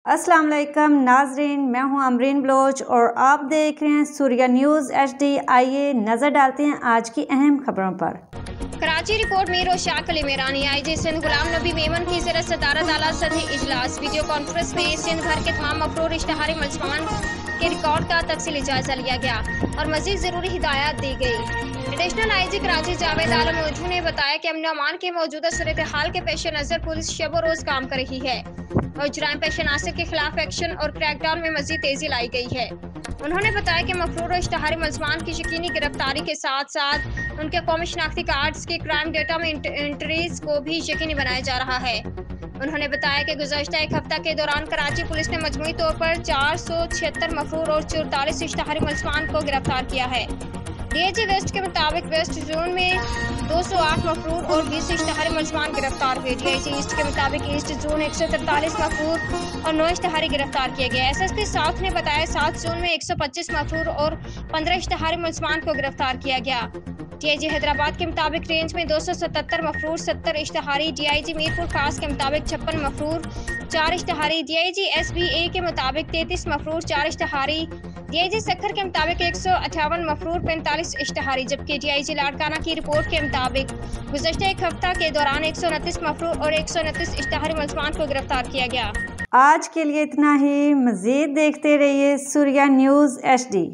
अस्सलाम वालेकुम नाजरीन, मैं हूं अमरीन बलोच और आप देख रहे हैं सूर्या न्यूज़ HD। आइए नज़र डालते हैं आज की अहम खबरों पर। कराची रिपोर्ट मीर और शाह अली मेरानी आईजी सिंध गुलाम नबी मेमन की ज़रिए सदारत आला सतही इजलास वीडियो कॉन्फ्रेंस में सिंध भर के तमाम मफरूर इश्तहारी मुलजमान के रिकॉर्ड का तफसीली जायजा लिया गया और मजीद जरूरी हिदायत दी गई। एडिशनल आईजी कराची जावेद आलम मौजू ने बताया कि अमन अमान के मौजूदा सूरत हाल के पेश नज़र पुलिस शब व रोज काम कर रही है और जुराइम पेश नासिर के खिलाफ एक्शन और क्रैकडाउन में मजीद तेजी लाई गई है। उन्होंने बताया कि मफरूर इश्तहारी मुलजमान की यकीनी गिरफ्तारी के साथ साथ उनके कौमी शनाख्ती कार्ड्स के क्राइम डेटा में एंट्रीज को भी यकीनी बनाया जा रहा है। उन्होंने बताया कि गुज़श्ता एक हफ्ता के दौरान कराची पुलिस ने मजमूई तौर पर 476 मफरूर और 44 इश्तहारी मुलजमान को गिरफ्तार किया है। DIG वेस्ट के मुताबिक वेस्ट जोन में 208 मफरूर और 20 इश्तहारी मुलजमान गिरफ्तार हुए। DIG ईस्ट के मुताबिक ईस्ट जोन 143 मफरूर और 9 इश्तहारी गिरफ्तार किए गए। SSP साउथ ने बताया 7 जोन में 125 मफरूर और 15 इश्तहारी मुलजमान को गिरफ्तार किया गया। DIG हैदराबाद के मुताबिक रेंज में 277 मफरूर 70 इश्तहारी। DIG मीरपुर खास के मुताबिक 56 मफरूर 4 इश्तहारी। DIG SBA के मुताबिक 33 मफरूर 4 इश्तहारी। DIG सखर के मुताबिक 158 मफरूर 45 इश्तहारी, जबकि DIG लाड़काना की रिपोर्ट के मुताबिक गुज़श्ता एक हफ्ता के दौरान 129 मफरूर और 129 इश्तहारी मुलजमान को गिरफ्तार किया गया। आज के लिए इतना ही। मज़ीद देखते रहिए सूर्या न्यूज़ HD।